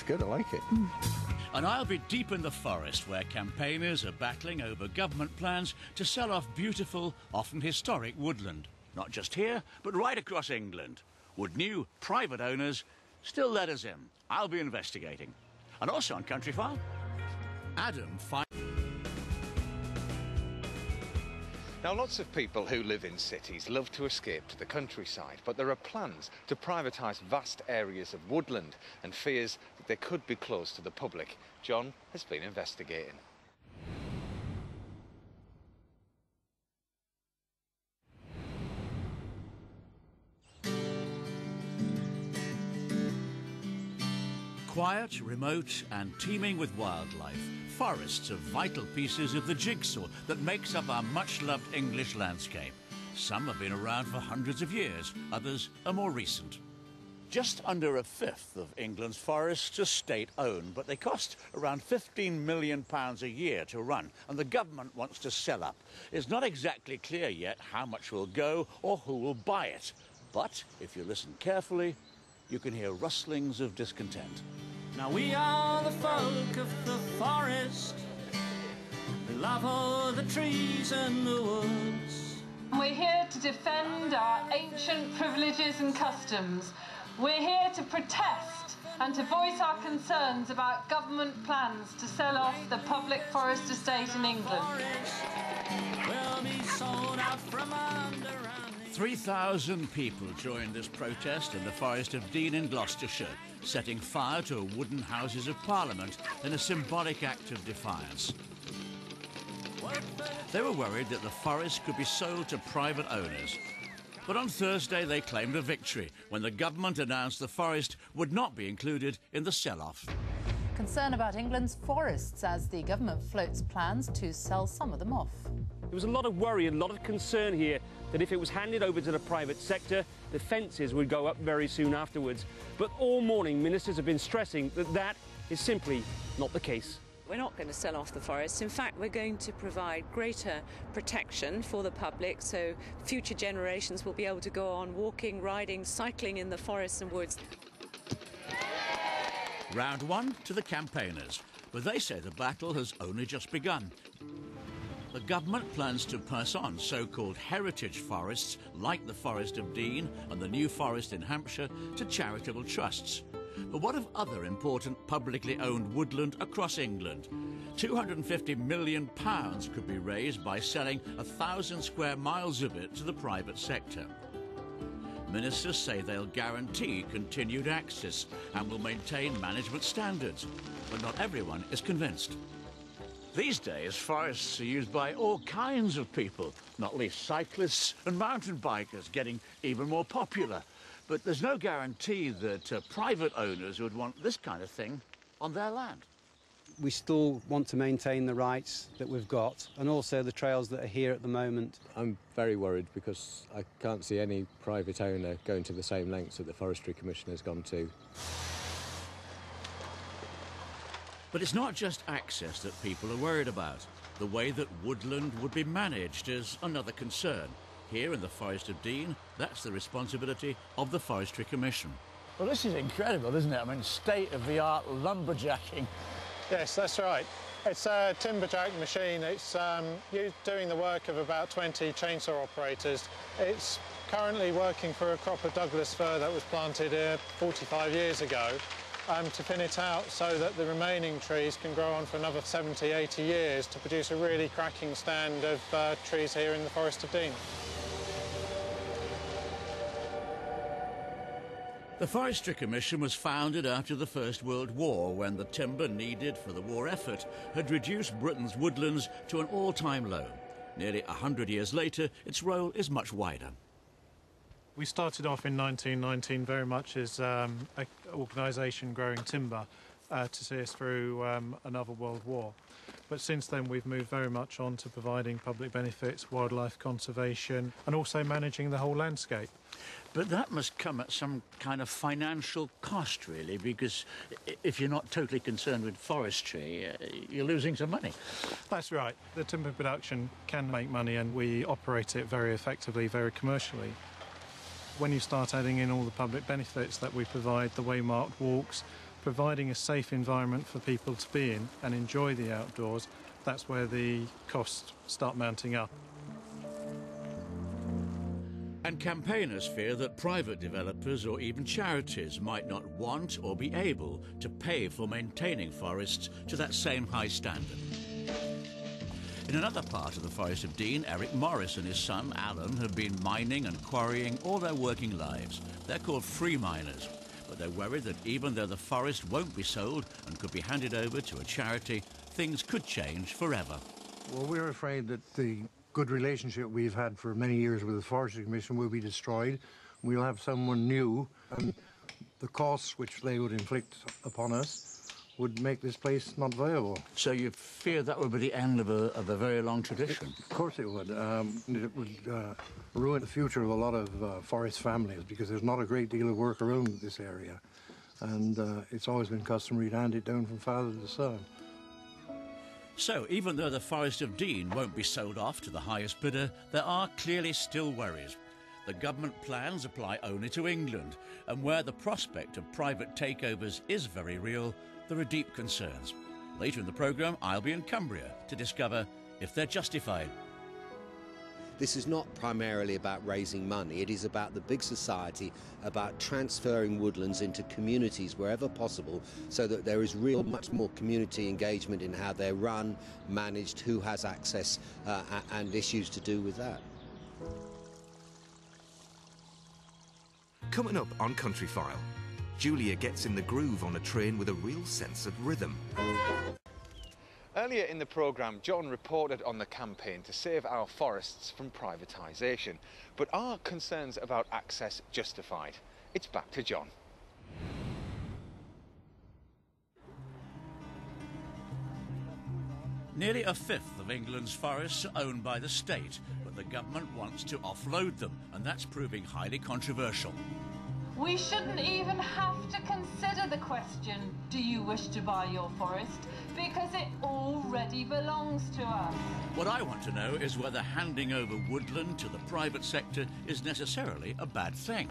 That's good, I like it. And I'll be deep in the forest where campaigners are battling over government plans to sell off beautiful, often historic woodland. Not just here, but right across England. Would new private owners still let us in? I'll be investigating. And also on CountryFile, Adam finds... Now, lots of people who live in cities love to escape to the countryside, but there are plans to privatise vast areas of woodland and fears that they could be closed to the public. John has been investigating. Quiet, remote and teeming with wildlife, forests are vital pieces of the jigsaw that makes up our much-loved English landscape. Some have been around for hundreds of years, others are more recent. Just under a fifth of England's forests are state-owned, but they cost around £15 million a year to run, and the government wants to sell up. It's not exactly clear yet how much will go or who will buy it. But if you listen carefully, you can hear rustlings of discontent. Now we are the folk of the forest. We love all the trees and the woods. We're here to defend our ancient privileges and customs. We're here to protest and to voice our concerns about government plans to sell off the public forest estate in England. Will be sold out from under. 3,000 people joined this protest in the Forest of Dean in Gloucestershire, setting fire to wooden Houses of Parliament in a symbolic act of defiance. They were worried that the forest could be sold to private owners. But on Thursday they claimed a victory when the government announced the forest would not be included in the sell-off. Concern about England's forests as the government floats plans to sell some of them off. There was a lot of worry and a lot of concern here that if it was handed over to the private sector, the fences would go up very soon afterwards. But all morning, ministers have been stressing that that is simply not the case. We're not going to sell off the forests. In fact, we're going to provide greater protection for the public so future generations will be able to go on walking, riding, cycling in the forests and woods. Round one to the campaigners, but they say the battle has only just begun. The government plans to pass on so-called heritage forests like the Forest of Dean and the New Forest in Hampshire to charitable trusts. But what of other important publicly owned woodland across England? £250 million could be raised by selling 1,000 square miles of it to the private sector. Ministers say they'll guarantee continued access and will maintain management standards, but not everyone is convinced. These days, forests are used by all kinds of people, not least cyclists and mountain bikers, getting even more popular. But there's no guarantee that private owners would want this kind of thing on their land. We still want to maintain the rights that we've got and also the trails that are here at the moment. I'm very worried because I can't see any private owner going to the same lengths that the Forestry Commission has gone to. But it's not just access that people are worried about. The way that woodland would be managed is another concern. Here in the Forest of Dean, that's the responsibility of the Forestry Commission. Well, this is incredible, isn't it? I mean, state-of-the-art lumberjacking. Yes, that's right. It's a timberjack machine. It's doing the work of about 20 chainsaw operators. It's currently working for a crop of Douglas fir that was planted 45 years ago. To thin it out so that the remaining trees can grow on for another 70, 80 years to produce a really cracking stand of trees here in the Forest of Dean. The Forestry Commission was founded after the First World War when the timber needed for the war effort had reduced Britain's woodlands to an all-time low. Nearly 100 years later, its role is much wider. We started off in 1919 very much as an organisation growing timber to see us through another world war. But since then we've moved very much on to providing public benefits, wildlife conservation and also managing the whole landscape. But that must come at some kind of financial cost, really, because if you're not totally concerned with forestry, you're losing some money. That's right. The timber production can make money and we operate it very effectively, very commercially. When you start adding in all the public benefits that we provide, the waymarked walks, providing a safe environment for people to be in and enjoy the outdoors, that's where the costs start mounting up. And campaigners fear that private developers or even charities might not want or be able to pay for maintaining forests to that same high standard. In another part of the Forest of Dean, Eric Morris and his son Alan have been mining and quarrying all their working lives. They're called free miners, but they're worried that even though the forest won't be sold and could be handed over to a charity, things could change forever. Well, we're afraid that the good relationship we've had for many years with the Forestry Commission will be destroyed. We'll have someone new, and the costs which they would inflict upon us would make this place not viable. So you fear that would be the end of a very long tradition? Of course it would. It would ruin the future of a lot of forest families, because there's not a great deal of work around this area. And it's always been customary to hand it down from father to son. So, even though the Forest of Dean won't be sold off to the highest bidder, there are clearly still worries. The government plans apply only to England, and where the prospect of private takeovers is very real, there are deep concerns. Later in the programme, I'll be in Cumbria to discover if they're justified. This is not primarily about raising money. It is about the big society, about transferring woodlands into communities wherever possible, so that there is much more community engagement in how they're run, managed, who has access, and issues to do with that. Coming up on CountryFile, Julia gets in the groove on a train with a real sense of rhythm. Earlier in the programme, John reported on the campaign to save our forests from privatisation. But are concerns about access justified? It's back to John. Nearly a fifth of England's forests are owned by the state, but the government wants to offload them, and that's proving highly controversial. We shouldn't even have to consider the question, do you wish to buy your forest? Because it already belongs to us. What I want to know is whether handing over woodland to the private sector is necessarily a bad thing.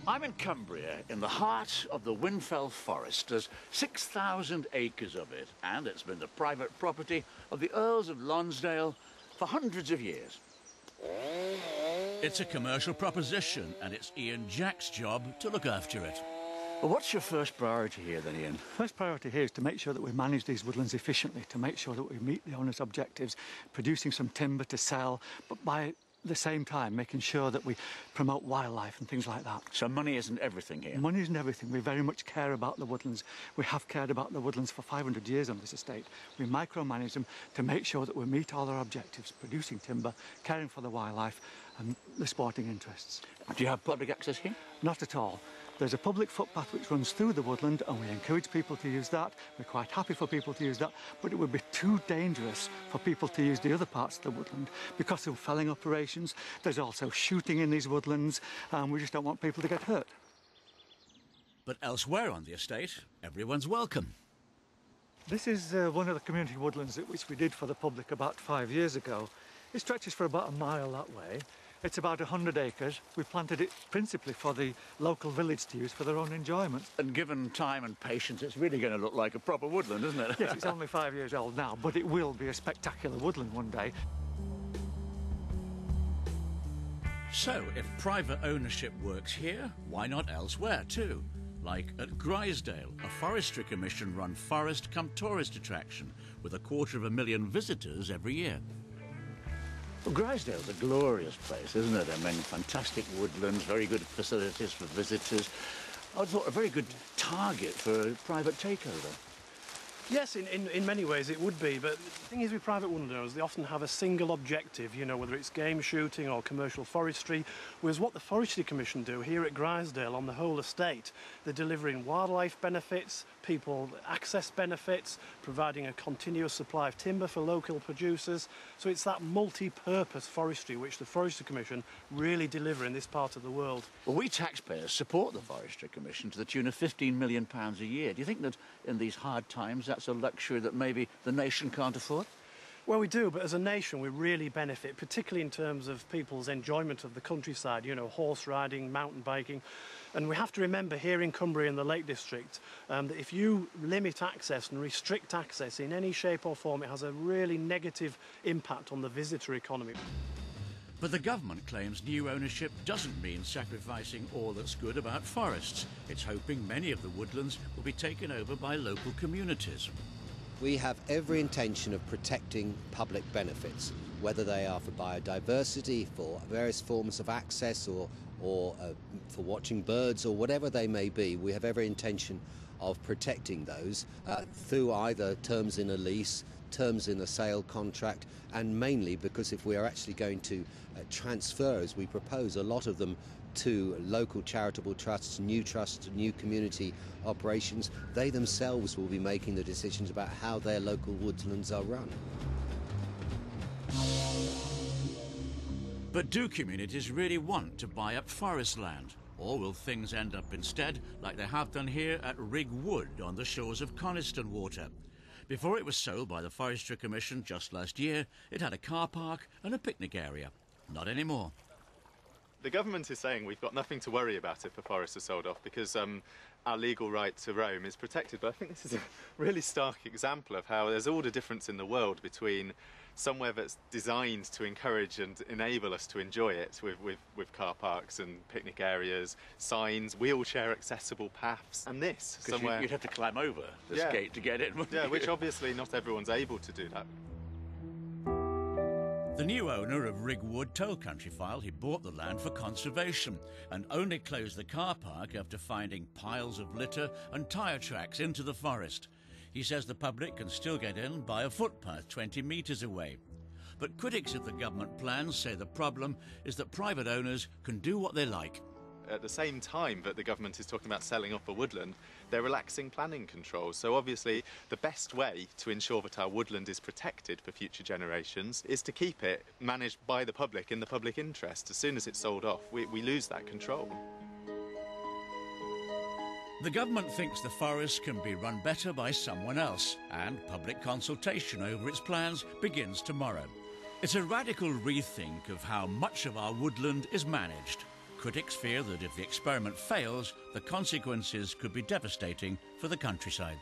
I'm in Cumbria, in the heart of the Winfell Forest. There's 6,000 acres of it, and it's been the private property of the Earls of Lonsdale for hundreds of years. It's a commercial proposition, and it's Ian Jack's job to look after it. Well, what's your first priority here then, Ian? First priority here is to make sure that we manage these woodlands efficiently, to make sure that we meet the owner's objectives, producing some timber to sell, but by the same time making sure that we promote wildlife and things like that. So money isn't everything here? Money isn't everything. We very much care about the woodlands. We have cared about the woodlands for 500 years on this estate. We micromanage them to make sure that we meet all our objectives, producing timber, caring for the wildlife and the sporting interests. Do you have public access here? Not at all. There's a public footpath which runs through the woodland, and we encourage people to use that. We're quite happy for people to use that, but it would be too dangerous for people to use the other parts of the woodland because of felling operations. There's also shooting in these woodlands, and we just don't want people to get hurt. But elsewhere on the estate, everyone's welcome. This is one of the community woodlands which we did for the public about 5 years ago. It stretches for about a mile that way. It's about 100 acres. We planted it principally for the local village to use for their own enjoyment. And given time and patience, it's really going to look like a proper woodland, isn't it? Yes, it's only 5 years old now, but it will be a spectacular woodland one day. So, if private ownership works here, why not elsewhere too? Like at Grisdale, a Forestry Commission-run forest-cum-tourist attraction with 250,000 visitors every year. Well, Grisdale's a glorious place, isn't it? I mean, fantastic woodlands, very good facilities for visitors. I thought a very good target for a private takeover. Yes, in many ways it would be, but the thing is with private woodland owners, they often have a single objective, you know, whether it's game shooting or commercial forestry, whereas what the Forestry Commission do here at Grisdale on the whole estate, they're delivering wildlife benefits, people access benefits, providing a continuous supply of timber for local producers. So it's that multi-purpose forestry which the Forestry Commission really deliver in this part of the world. Well, we taxpayers support the Forestry Commission to the tune of £15 million a year. Do you think that in these hard times that's a luxury that maybe the nation can't afford? Well, we do, but as a nation we really benefit, particularly in terms of people's enjoyment of the countryside, you know, horse riding, mountain biking. And we have to remember here in Cumbria in the Lake District that if you limit access and restrict access in any shape or form, it has a really negative impact on the visitor economy. But the government claims new ownership doesn't mean sacrificing all that's good about forests. It's hoping many of the woodlands will be taken over by local communities. We have every intention of protecting public benefits, whether they are for biodiversity, for various forms of access, or for watching birds, or whatever they may be. We have every intention of protecting those through either terms in a lease, terms in a sale contract, and mainly because if we are actually going to transfer, as we propose, a lot of them to local charitable trusts, new community operations, they themselves will be making the decisions about how their local woodlands are run. But do communities really want to buy up forest land? Or will things end up instead like they have done here at Rig Wood on the shores of Coniston Water? Before it was sold by the Forestry Commission just last year, it had a car park and a picnic area. Not anymore. The government is saying we've got nothing to worry about if the forests are sold off because our legal right to roam is protected. But I think this is a really stark example of how there's all the difference in the world between somewhere that's designed to encourage and enable us to enjoy it with car parks and picnic areas, signs, wheelchair accessible paths, and this somewhere you'd have to climb over this gate to get in. Yeah, which obviously not everyone's able to do that. The new owner of Rig Wood told CountryFile he bought the land for conservation and only closed the car park after finding piles of litter and tyre tracks into the forest. He says the public can still get in by a footpath 20 metres away. But critics of the government plans say the problem is that private owners can do what they like. At the same time that the government is talking about selling off a woodland, they're relaxing planning controls. So obviously the best way to ensure that our woodland is protected for future generations is to keep it managed by the public in the public interest. As soon as it's sold off, we lose that control. The government thinks the forests can be run better by someone else, and public consultation over its plans begins tomorrow. It's a radical rethink of how much of our woodland is managed. Critics fear that if the experiment fails, the consequences could be devastating for the countryside.